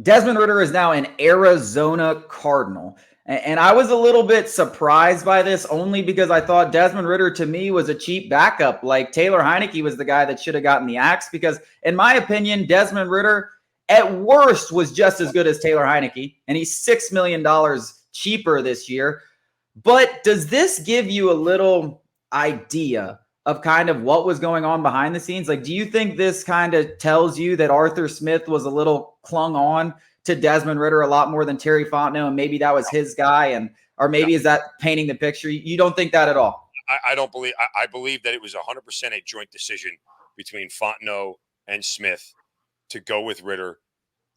Desmond Ridder is now an Arizona Cardinal. And I was a little bit surprised by this only because I thought Desmond Ridder to me was a cheap backup. Like Taylor Heineke was the guy that should have gotten the axe because, in my opinion, Desmond Ridder at worst was just as good as Taylor Heineke. And he's $6 million cheaper this year. But does this give you a little idea of kind of what was going on behind the scenes? Like, do you think this kind of tells you that Arthur Smith was a little clung on to Desmond Ridder a lot more than Terry Fontenot, and maybe that was his guy, and or maybe is that painting the picture? You don't think that at all? I don't believe. I believe that it was 100% a joint decision between Fontenot and Smith to go with Ritter,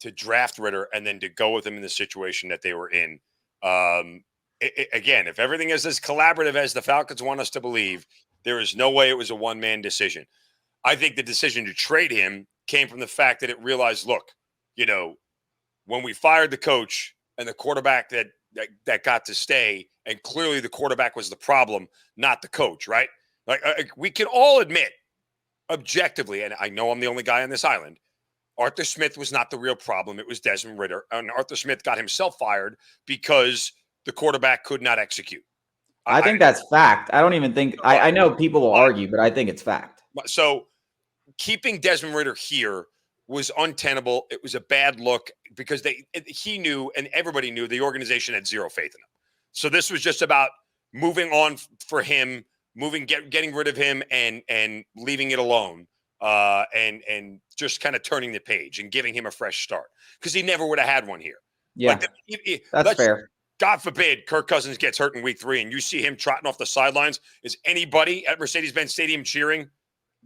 to draft Ritter, and then to go with him in the situation that they were in. Again, if everything is as collaborative as the Falcons want us to believe, there is no way it was a one-man decision. I think the decision to trade him came from the fact that it realized, look, when we fired the coach and the quarterback that got to stay, and clearly the quarterback was the problem, not the coach, right? Like we can all admit objectively, and I know I'm the only guy on this island, Arthur Smith was not the real problem. It was Desmond Ridder. And Arthur Smith got himself fired because the quarterback could not execute. I think that's fact. I don't even think – I know people will argue, but I think it's fact. So keeping Desmond Ridder here was untenable. It was a bad look because he knew and everybody knew the organization had zero faith in him. So this was just about moving on for him, getting rid of him and leaving it alone and just kind of turning the page and giving him a fresh start because he never would have had one here. Yeah, that's fair. God forbid Kirk Cousins gets hurt in week 3 and you see him trotting off the sidelines. Is anybody at Mercedes-Benz Stadium cheering?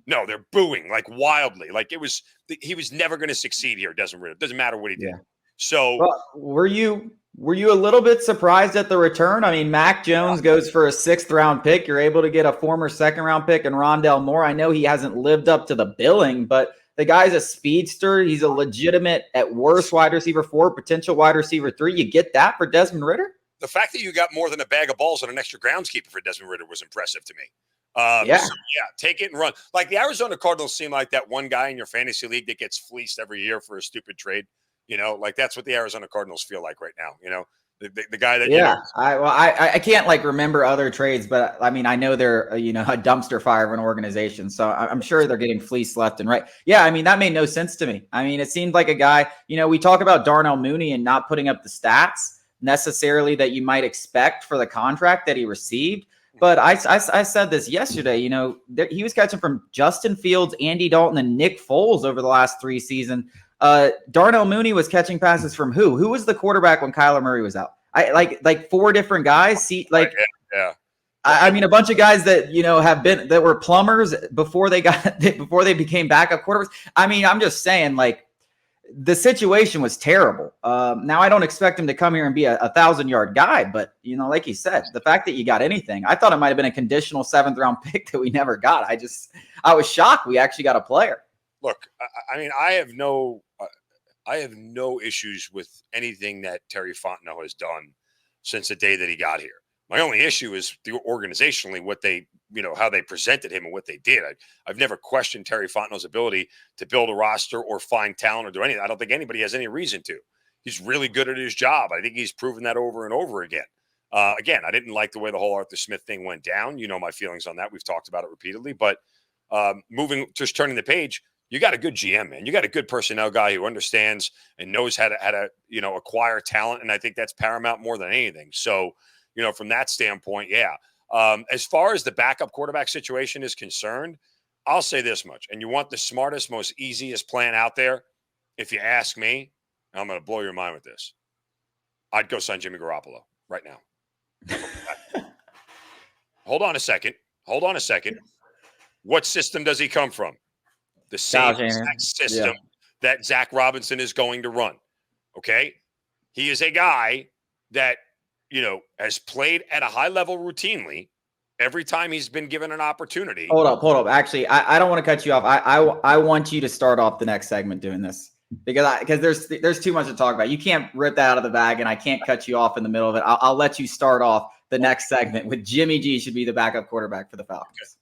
No, they're booing like wildly. Like he was never going to succeed here, Desmond Ridder. It doesn't matter what he did. Yeah. So were you a little bit surprised at the return? I mean, Mac Jones goes for a 6th round pick. You're able to get a former 2nd round pick in Rondale Moore. I know he hasn't lived up to the billing, but the guy's a speedster. He's a legitimate, at worst, wide receiver 4, potential wide receiver 3. You get that for Desmond Ridder? The fact that you got more than a bag of balls and an extra groundskeeper for Desmond Ridder was impressive to me. Take it and run. Like the Arizona Cardinals seem like that one guy in your fantasy league that gets fleeced every year for a stupid trade. Like that's what the Arizona Cardinals feel like right now. The guy that I can't like remember other trades, but I mean I know they're a dumpster fire of an organization, so I'm sure they're getting fleeced left and right. Yeah, I mean that made no sense to me. I mean it seemed like a guy. We talk about Darnell Mooney and not putting up the stats necessarily that you might expect for the contract that he received. But I said this yesterday, he was catching from Justin Fields, Andy Dalton, and Nick Foles over the last 3 seasons. Darnell Mooney was catching passes from who? Who was the quarterback when Kyler Murray was out? I like 4 different guys. I mean, a bunch of guys that that were plumbers before they became backup quarterbacks. I mean, I'm just saying, like, the situation was terrible. Now I don't expect him to come here and be a 1,000-yard guy, but like you said, the fact that you got anything, I thought it might have been a conditional 7th round pick that we never got. I was shocked we actually got a player. Look, I mean, I have no issues with anything that Terry Fontenot has done since the day that he got here. My only issue is organizationally what they, how they presented him and what they did. I've never questioned Terry Fontenot's ability to build a roster or find talent or do anything. I don't think anybody has any reason to. He's really good at his job. I think he's proven that over and over again. Again, I didn't like the way the whole Arthur Smith thing went down. My feelings on that. We've talked about it repeatedly. But turning the page, you got a good GM, man. You got a good personnel guy who understands and knows how to acquire talent. And I think that's paramount more than anything. So, from that standpoint, yeah. As far as the backup quarterback situation is concerned, I'll say this much. And you want the smartest, most easiest plan out there? If you ask me, I'm going to blow your mind with this. I'd go sign Jimmy Garoppolo right now. Hold on a second. What system does he come from? The same exact system that Zach Robinson is going to run. Okay? He is a guy that has played at a high level routinely every time he's been given an opportunity. Hold up. Actually, I don't want to cut you off. I want you to start off the next segment doing this because there's too much to talk about. You can't rip that out of the bag, and I can't cut you off in the middle of it. I'll let you start off the next segment with Jimmy G should be the backup quarterback for the Falcons.